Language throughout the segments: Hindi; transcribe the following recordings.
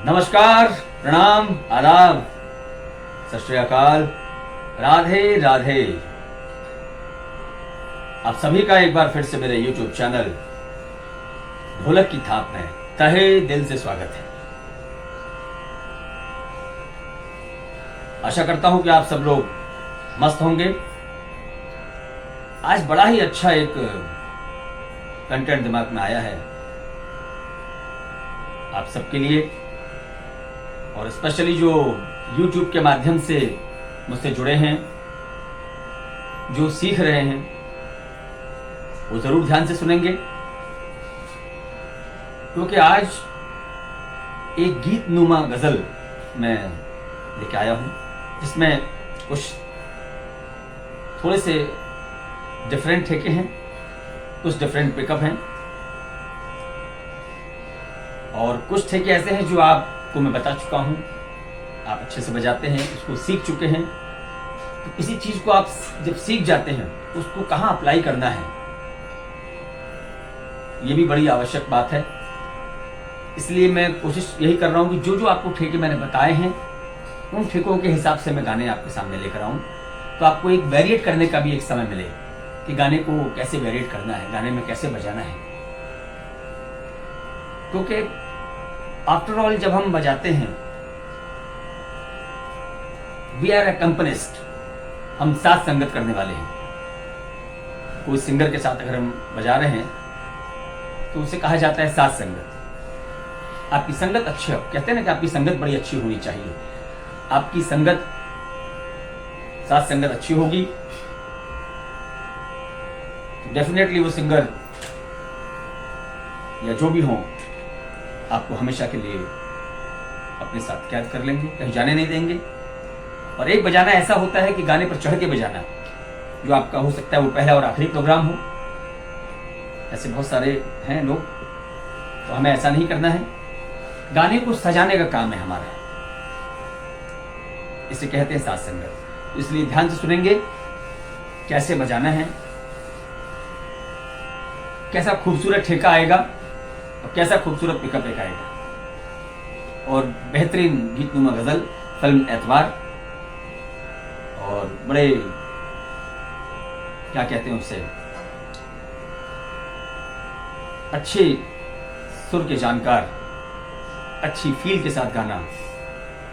नमस्कार, प्रणाम, आदाब, सत श्री अकाल, राधे राधे। आप सभी का एक बार फिर से मेरे YouTube चैनल ढोलक की थाप में तहे दिल से स्वागत है। आशा करता हूं कि आप सब लोग मस्त होंगे। आज बड़ा ही अच्छा एक कंटेंट दिमाग में आया है आप सबके लिए, और स्पेशली जो YouTube के माध्यम से मुझसे जुड़े हैं, जो सीख रहे हैं, वो जरूर ध्यान से सुनेंगे, क्योंकि आज एक गीत नुमा गजल मैं लेके आया हूं, जिसमें कुछ थोड़े से डिफरेंट ठेके हैं, कुछ डिफरेंट पिकअप हैं, और कुछ ठेके ऐसे हैं जो आपको मैं बता चुका हूं, आप अच्छे से बजाते हैं, उसको सीख चुके हैं। तो किसी चीज को आप जब सीख जाते हैं तो उसको कहां अप्लाई करना है, ये भी बड़ी आवश्यक बात है। इसलिए मैं कोशिश यही कर रहा हूं कि जो जो आपको ठेके मैंने बताए हैं, उन ठेकों के हिसाब से मैं गाने आपके सामने लेकर आऊं, तो आपको एक वेरिएट करने का भी एक समय मिले कि गाने को कैसे वेरिएट करना है, गाने में कैसे बजाना है। क्योंकि आफ्टर ऑल जब हम बजाते हैं, वी आर अकम्पनिस्ट, हम साथ संगत करने वाले हैं। कोई सिंगर के साथ अगर हम बजा रहे हैं तो उसे कहा जाता है साथ संगत। आपकी संगत अच्छी हो, कहते हैं ना कि आपकी संगत बड़ी अच्छी होनी चाहिए। आपकी संगत, साथ संगत अच्छी होगी तो डेफिनेटली वो सिंगर या जो भी हो आपको हमेशा के लिए अपने साथ कैद कर लेंगे, कहीं जाने नहीं देंगे। और एक बजाना ऐसा होता है कि गाने पर चढ़ के बजाना, जो आपका हो सकता है वो पहला और आखिरी प्रोग्राम हो। ऐसे बहुत सारे हैं लोग, तो हमें ऐसा नहीं करना है। गाने को सजाने का काम है हमारा, इसे कहते हैं साथ संगत। तो इसलिए ध्यान से सुनेंगे कैसे बजाना है, कैसा खूबसूरत ठेका आएगा और कैसा खूबसूरत पिकअप एक आएगा। और बेहतरीन गीतनुमा गजल, फिल्म एतवार, और बड़े क्या कहते हैं उसे, अच्छे सुर के जानकार, अच्छी फील के साथ गाना,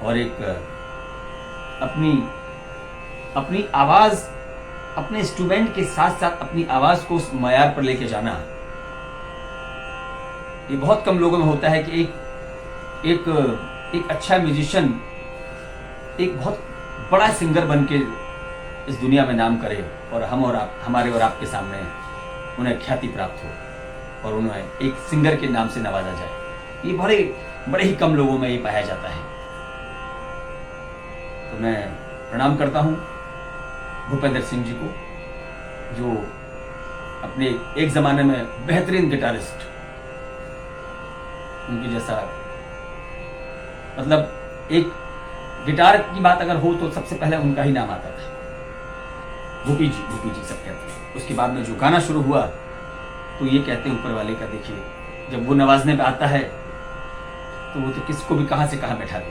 और एक अपनी आवाज, अपने इंस्ट्रूमेंट के साथ साथ अपनी आवाज को उस मयार पर लेके जाना, ये बहुत कम लोगों में होता है कि एक अच्छा म्यूजिशियन एक बहुत बड़ा सिंगर बन के इस दुनिया में नाम करे, और हम और आप, हमारे और आपके सामने उन्हें ख्याति प्राप्त हो और उन्हें एक सिंगर के नाम से नवाजा जाए। ये बड़े ही कम लोगों में ये पाया जाता है। तो मैं प्रणाम करता हूँ भूपेंद्र सिंह जी को, जो अपने एक जमाने में बेहतरीन गिटारिस्ट, उनकी जैसा, मतलब एक गिटार की बात अगर हो तो सबसे पहले उनका ही नाम आता था। भूपी जी सब कहते हैं। उसके बाद में जो गाना शुरू हुआ तो ये कहते हैं ऊपर वाले का, देखिए जब वो नवाजने पे आता है तो वो तो किसको भी कहां से कहां बैठा दे।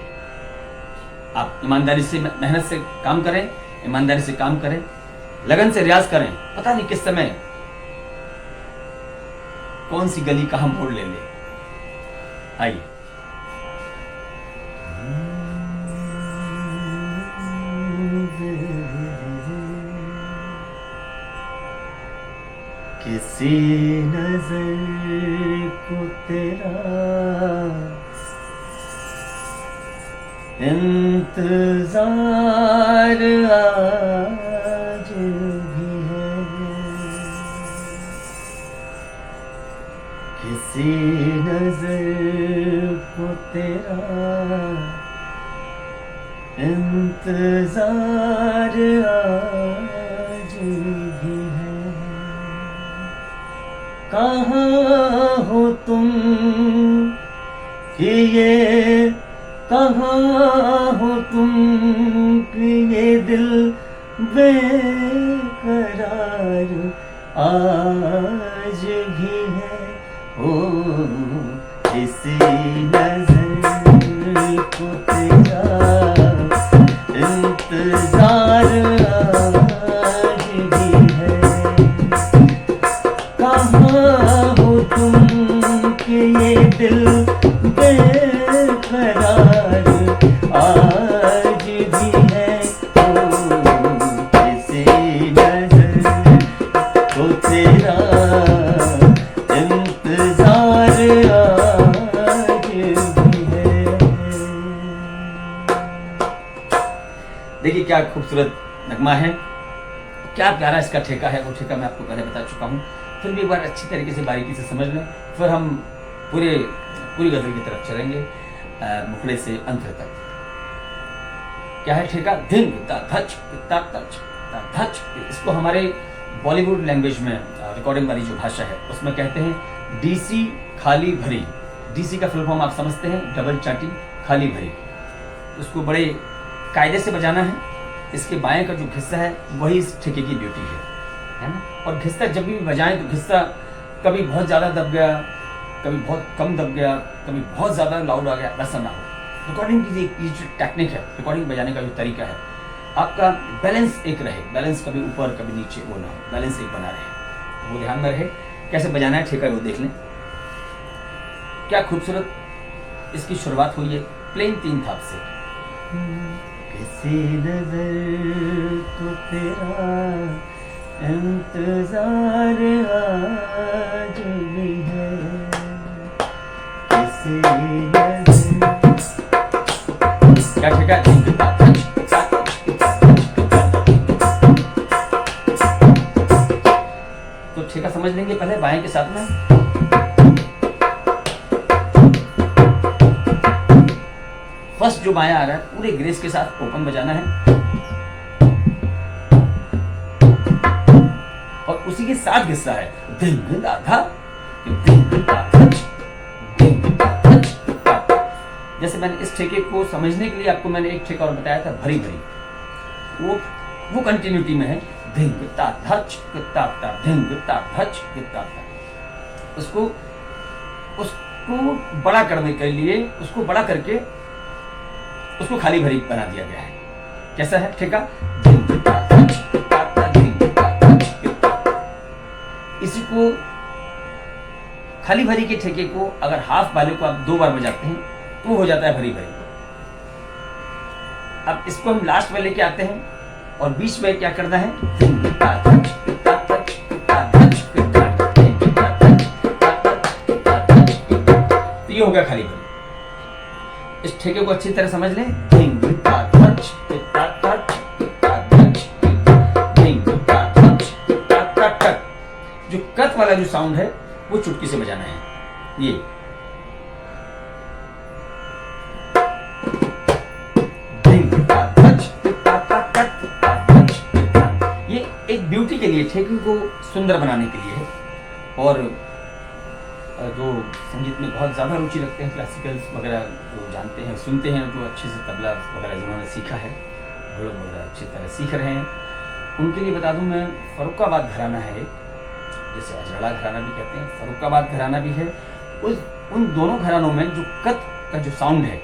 आप ईमानदारी से, मेहनत से काम करें, ईमानदारी से काम करें, लगन से रियाज करें, पता नहीं किस समय कौन सी गली कहां मोड़ ले। आइए। किसी नजर को तेरा इंतजार आज भी है, किसी नजर को तेरा इंतजार आज भी है। कहाँ हो तुम कि ये, कहाँ हो तुम कि ये दिल बेकरार आज भी है। ओ किसी नजर देखिए क्या खूबसूरत नगमा है, क्या प्यारा इसका ठेका है। वो ठेका मैं आपको पहले बता चुका हूँ, फिर भी एक बार अच्छी तरीके से बारीकी से समझ लें, फिर हम पूरी गजल की तरफ चलेंगे मुखड़े से अंत तक। क्या है ठेका? धिंग ता धच ता तच ता धच। इसको हमारे बॉलीवुड लैंग्वेज में रिकॉर्डिंग वाली जो भाषा है उसमें कहते हैं डीसी खाली भरी। डीसी का फुल फॉर्म आप समझते हैं, डबल चाटी खाली भरी। उसको बड़े कायदे से बजाना है। इसके बाएं का जो घिस्सा है वही इस ठेके की ब्यूटी है ना। और घिस्सा जब भी बजाएं तो घिस्सा कभी बहुत ज़्यादा दब गया, कभी बहुत कम दब गया, कभी बहुत ज़्यादा लाउड आ गया, वैसा ना हो। रिकॉर्डिंग की ये जो टेक्निक है, रिकॉर्डिंग बजाने का जो तरीका है, आपका बैलेंस एक रहे, बैलेंस कभी ऊपर कभी नीचे वो ना हो, बैलेंस एक बना रहे, वो ध्यान में रहे। कैसे बजाना है ठेका वो देख लें। क्या खूबसूरत इसकी शुरुआत हुई है प्लेन 3 थाप से। किसी नजर तो तेरा इंतजार आज भी है, किसी नजर। क्या ठेका? तो ठेका समझ लेंगे पहले बाएं के साथ में। फर्स्ट जो बायां आ रहा है पूरे ग्रेस के साथ ओपन बजाना है, और उसी के साथ हिस्सा है धिंग दा धा, धिंग दा धच, धिंग दा धच, धा। जैसे मैंने इस ठेके को समझने के लिए आपको मैंने एक ठेका और बताया था भरी भरी, वो कंटिन्यूटी में है धिंग दा धच ता ता, धिंग दा धच ता ता। उसको बड़ा करने के लिए उसको बड़ा करके उसको खाली भरी बना दिया गया है। कैसा है ठेका? इसी को खाली भरी के ठेके को अगर हाफ वाले को आप 2 बार बजाते हैं तो हो जाता है भरी भरी। अब इसको हम लास्ट में लेके आते हैं और बीच में क्या करना है? तो ये हो गया खाली भरी। इस ठेके को अच्छी तरह समझ लें। जो कट वाला जो साउंड है वो चुटकी से बजाना है। ये एक ब्यूटी के लिए, ठेके को सुंदर बनाने के लिए है। और जो संगीत में बहुत ज़्यादा रुचि रखते हैं, क्लासिकल्स वगैरह जो जानते हैं, सुनते हैं, जो अच्छे से तबला वगैरह जिन्होंने सीखा है, ढोलक वगैरह अच्छी तरह सीख रहे हैं, उनके लिए बता दूं मैं, फर्रुखाबाद घराना है, जैसे अजड़ा घराना भी कहते हैं, फर्रुखाबाद घराना भी है। उन दोनों घरानों में जो कत का जो साउंड है,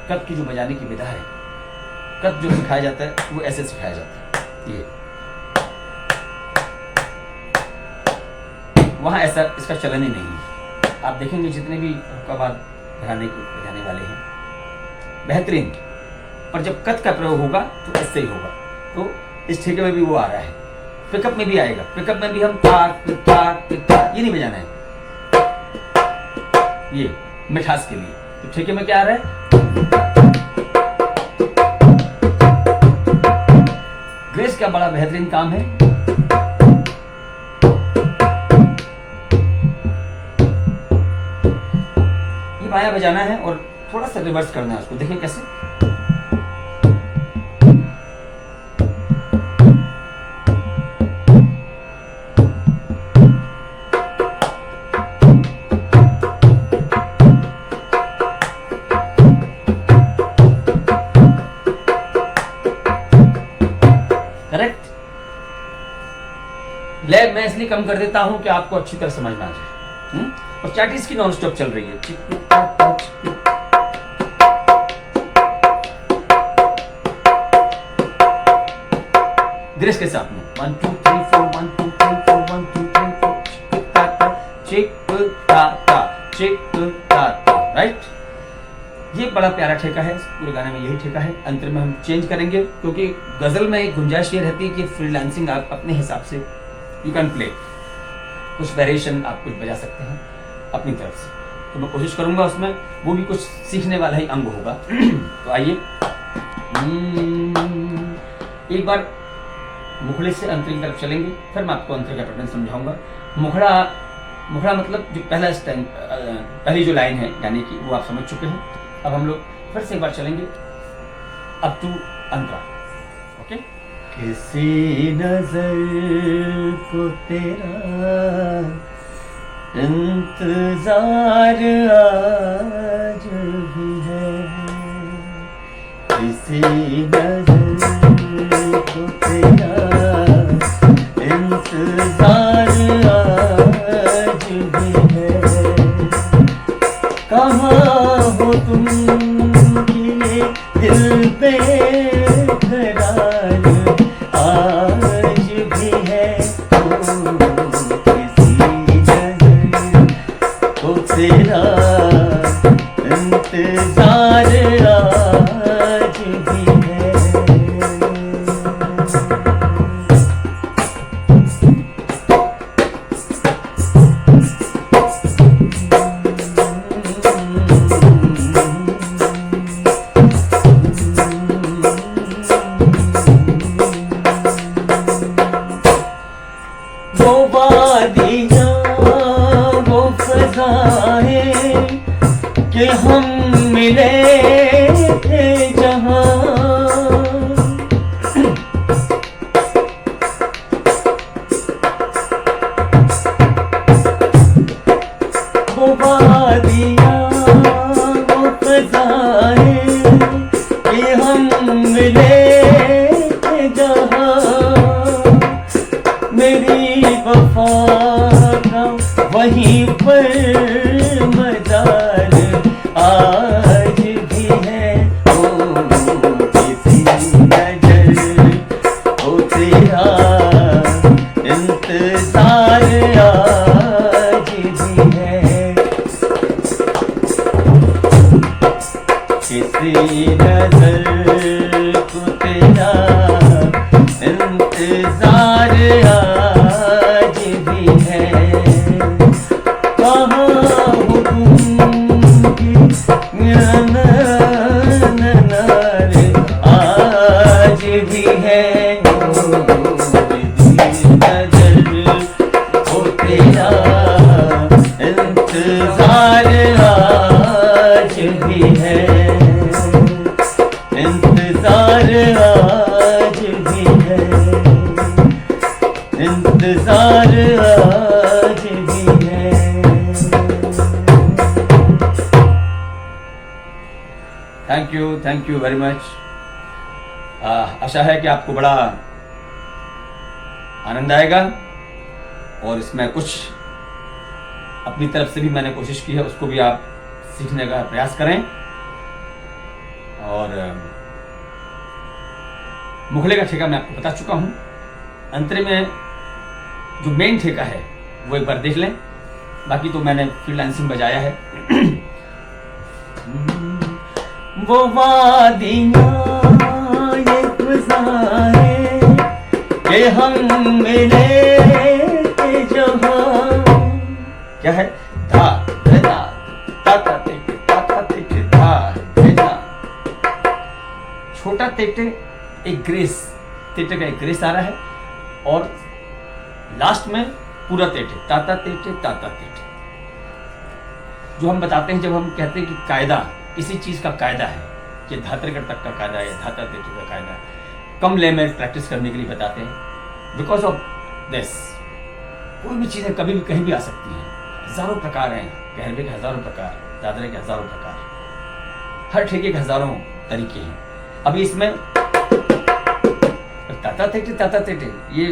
कत की जो बजाने की विधा है, कत जो सिखाया जाता है वो ऐसे सिखाया जाता है। ये वहाँ ऐसा इसका चलन ही नहीं है। आप देखेंगे जितने भी फर्रुखाबाद घराने के बजाने वाले हैं बेहतरीन, पर जब कत का प्रयोग होगा तो ऐसे ही होगा। तो इस ठेके में भी वो आ रहा है, पिकअप में भी आएगा। पिकअप में भी हम ये नहीं बजाना है, ये मिठास के लिए। तो ठेके में क्या आ रहा है? ग्रेस का बड़ा बेहतरीन काम है। ये बायां बजाना है और थोड़ा सा रिवर्स करना है उसको। देखें कैसे। करेक्ट। लय मैं इसलिए कम कर देता हूं कि आपको अच्छी तरह समझ में आ जाए। और चाटी इसकी नॉन स्टॉप चल रही है। ग्रेस के साथ में 1 2 3 4 1 2 3 4 1 2 3 4 चिक ता ता चिक ता ता। राइट। ये बड़ा प्यारा ठेका है, पूरे गाने में यही ठेका है। अंतर में हम चेंज करेंगे क्योंकि गजल में एक गुंजाइश ये रहती है कि फ्रीलांसिंग आप अपने हिसाब से यू कैन प्ले, कुछ वेरिएशन आप कुछ बजा सकते हैं अपनी तरफ से। तो मैं कोशिश करूंगा उसमें, वो भी कुछ सीखने वाला ही अंग होगा। तो आइए। एक बार मुखड़े से अंतर की तरफ चलेंगे, फिर मैं आपको अंतर का पैटर्न समझाऊंगा। मुखड़ा, मुखड़ा मतलब जो पहला स्टैंड, पहली जो लाइन है यानी कि वो आप समझ चुके हैं। अब हम लोग फिर से एक बार चलेंगे अप टू अंतरा। ओके, किसी नजर को तेरा इंतजार आज भी है, किसी नजर को तेरा इंतजार आज भी है। कहाँ हो तुम कि दिल पे करार आज भी है। किसी नजर को तेरा इंतजार आज भी है। वो वादियाँ वो फज़ाएं कि हम मिले थे जहाँ, वो वादियाँ वो फज़ाएं कि हम मिले थे जहाँ, मेरी वफा का वहीं पर मजार आज भी है। ओ किसी नजर को तेरा इंतजार आज भी है। किसी नजर को तेरा इंतजार आज भी है। कहाँ हो तुम कि नार आज भी है। नजर हो तेरा इंतजार आज भी है, इंतजार आज भी है, इंतजार आज भी है। Thank you very much. आशा है कि आपको बड़ा आनंद आएगा और इसमें कुछ अपनी तरफ से भी मैंने कोशिश की है, उसको भी आप सीखने का प्रयास करें। और मुखड़े का ठेका मैं आपको बता चुका हूं। अंतरे में जो मेन ठेका है वो एक बार देख लें, बाकी तो मैंने फ्रीलांसिंग बजाया है। वो वादियाँ ये फज़ाएं कि हम मिले थे जहाँ। क्या है? धा धना ताता तेटे ताता तेटे धा धना। छोटा तेटे एक ग्रेस, तेटे का एक ग्रेस आ रहा है और लास्ट में पूरा तेटे ताता तेटे ताता तेटे। जो हम बताते हैं जब हम कहते हैं कि कायदा किसी चीज का कायदा है, कि धातृगढ़ तक का कायदा है, धाता तेटे का कायदा, कम ले में प्रैक्टिस करने के लिए बताते हैं। बिकॉज ऑफ दिस कोई भी चीजें कभी भी कहीं भी आ सकती हैं। हजारों प्रकार हैं, कहरवे के हजारों प्रकार, दादरे के हजारों प्रकार, हर ठेके के हजारों तरीके हैं। अभी इसमें ताता तेटे ये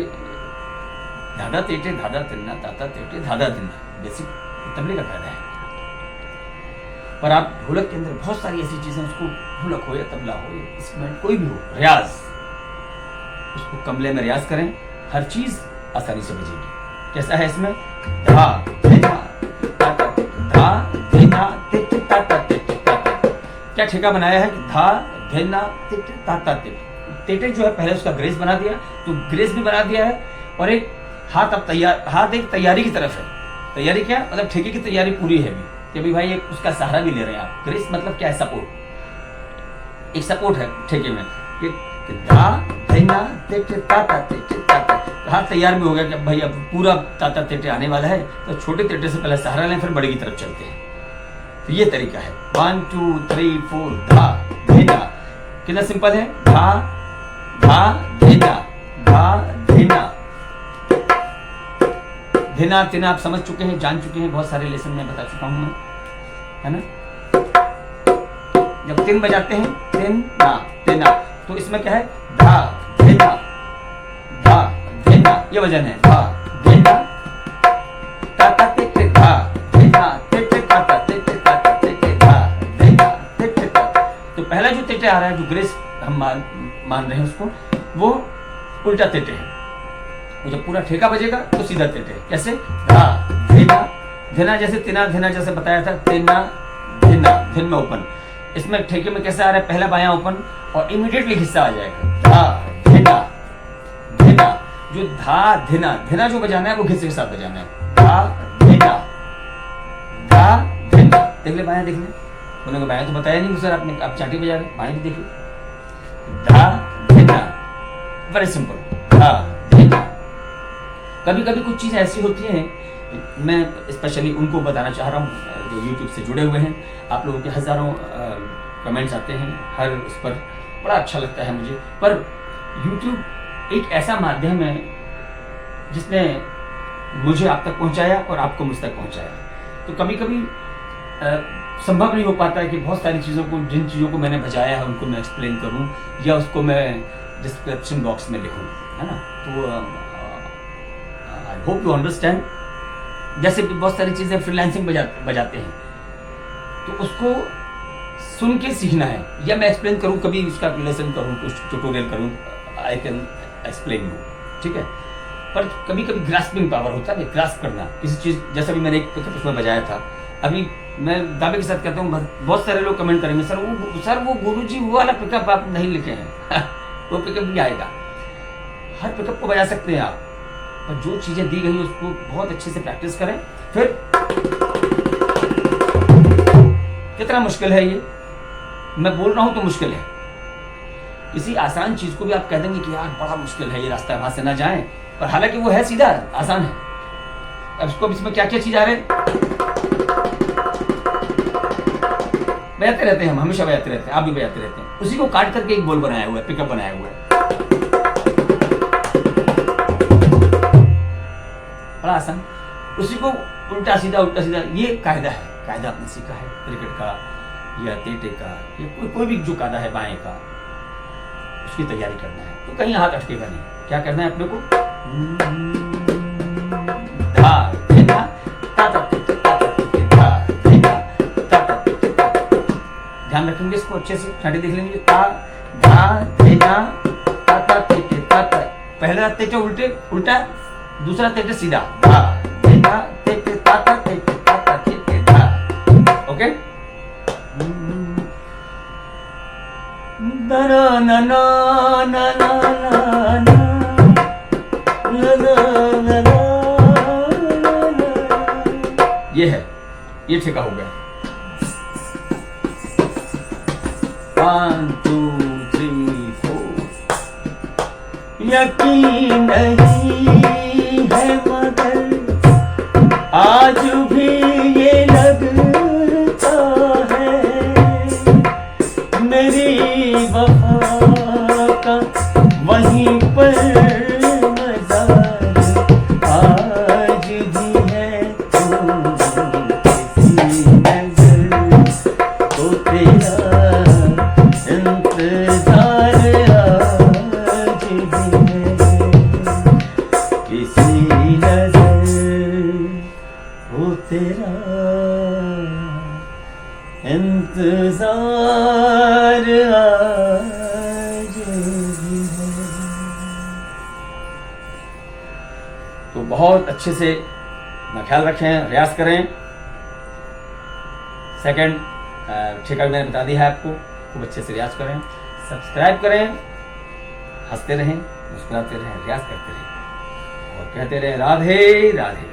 धादा तेटे धादा तिन्ना ताता तेटे धादा तिन्ना बेसिक तबले का कायदा है। पर आप ढोलक के अंदर बहुत सारी ऐसी चीजें, उसको ढोलक हो या तबला हो या इंस्ट्रूमेंट कोई भी हो, रियाज, उसको कमले में रियाज करें, हर चीज आसानी से बजेगी। कैसा है इसमें? धा धेना ताता धा धेना तिट ताता तिट ताता। क्या ठेका बनाया है कि धा धेना तिट ताता तिट। तेटे जो है पहले उसका ग्रेस बना दिया, तो ग्रेस भी बना दिया है और एक हाथ अब तैयार, हाथ एक तैयारी की तरफ है। तैयारी क्या मतलब? ठेके की तैयारी पूरी है कि अभी भाई एक उसका सहारा भी ले रहे हैं आप। ग्रेस मतलब क्या है? सपोर्ट, एक सपोर्ट है ठेके में कि धा धिना तिट ताता तिट ताता। हाथ तैयार भी हो गया कि अब भाई अब पूरा ताता तिटे आने वाला है, तो छोटे तिटे से पहले सहारा लें, फिर बड़े की तरफ चलते हैं। तो ये तरीका है 1 2 3 4 धा धिना। कितना सिंपल है, धा धा धिना धा धिना। धिना तिना आप समझ चुके हैं, जान चुके हैं, बहुत सारे लेसन में बता चुका हूं मैं, है ना। जब तिन बजाते हैं तिन ना तिना, तो इसमें क्या है, धा धिना धा धिना, ये वजन है, धा धिना ताता तिट धा धिना तिट ताता तिट ताता तिट धा धिना तिट ताता। तो पहला जो तिटे आ रहा है, जो ग्रेस हम मान रहे हैं उसको, वो उल्टा तिटे है। वो जब पूरा ठेका बजेगा तो सीधा तिटे है। कैसे, धा धिना धिना, जैसे तिना धिना जैसे बताया था, तिना धिना, धिन में ओपन। इसमें ठेके में कैसे आ रहा है, पहला बायां ओपन और इमीडिएटली हिस्सा आ जाएगा, धा धिना धिना। जो धा धिना धिना जो बजाना है वो घिस्से के साथ बजाना है, धा धिना धा धिना। देख ले बायां, देख ले, उन्होंने बायां तो बताया नहीं सर आपने, आप चाटी बजा रहे, बायां भी देख ले, धा धिना, वेरी सिंपल, धा धिना। कभी कभी कुछ चीजें ऐसी होती हैं, मैं स्पेशली उनको बताना चाह रहा हूँ जो YouTube से जुड़े हुए हैं। आप लोगों के हजारों कमेंट्स आते हैं हर उस पर, बड़ा अच्छा लगता है मुझे। पर YouTube एक ऐसा माध्यम है जिसने मुझे आप तक पहुंचाया और आपको मुझ तक पहुंचाया। तो कभी कभी संभव नहीं हो पाता है कि बहुत सारी चीज़ों को, जिन चीज़ों को मैंने बजाया है उनको मैं एक्सप्लेन करूं या उसको मैं डिस्क्रिप्शन बॉक्स में लिखूं, है ना। तो आई होप यू अंडरस्टैंड। जैसे कि बहुत सारी चीज़ें फ्रीलांसिंग बजाते हैं, तो उसको सुन के सीखना है, या मैं एक्सप्लेन करूं, कभी उसका लेसन करूं, कुछ ट्यूटोरियल करूं, आई कैन एक्सप्लेन यू, ठीक है। पर कभी कभी ग्रास्पिंग पावर होता है, ग्रास्प करना किसी चीज़। जैसे भी मैंने एक पिकअप उसमें बजाया था, अभी मैं दावे के साथ कहता हूँ, बहुत सारे लोग कमेंट करेंगे, सर वो गुरुजी वो वाला पिकअप आप नहीं लिखे हैं वो पिकअप भी आएगा। हर पिकअप को बजा सकते हैं आप, और जो चीजें दी गई उसको बहुत अच्छे से प्रैक्टिस करें। फिर कितना मुश्किल है ये, मैं बोल रहा हूं तो मुश्किल है। किसी आसान चीज को भी आप कह देंगे कि यार बड़ा मुश्किल है ये रास्ता, वहां से ना जाएं, पर हालांकि वो है सीधा आसान है। अब इसको इसमें क्या क्या चीज आ रहे हैं, बजाते रहते हैं, हम हमेशा बजाते रहते हैं, आप भी बजाते रहते हैं। उसी को काट करके एक बोल बनाया हुआ है, पिकअप बनाया हुआ है, बड़ा आसान। उसी को उल्टा सीधा, ये कायदा है, कायदा आपने सीखा है क्रिकेट का या तेटे का, या कोई भी जो कायदा है बाएं का, उसकी तैयारी करना है। तो कहीं हाथ अटकेगा नहीं। क्या करना है अपने को, धा धिना ताता तिट ताता तिट धा धिना ताता तिट ताता। ध्यान रखेंगे इसको अच्छे से, छाटी देख लेंगे, ता धा धिना ताता तिट ताता। पहला तेटे उल्टा, दूसरा तेटे सीधा, धा धिना तिट ताता तिट ताता तिट धा। ओके, ना ना ना ना ना ना ना ये है, ये ठेका हो गया। 1 2 3 4। यकीन नहीं है मगर आज भी ये लगता है, मेरी वफा का वहीं पर मज़ार आज भी है। किसी नज़र तो तेरा इंतजार आज भी है, किसी नज़र तो तेरा इंतजार आज भी है। तो बहुत अच्छे से अपना ख्याल रखें, रियाज करें। सेकंड ठेका भी मैंने बता दिया है आपको, खूब अच्छे से रियाज करें, सब्सक्राइब करें, हंसते रहें, मुस्कुराते रहें, रियाज करते रहें और कहते रहें राधे राधे।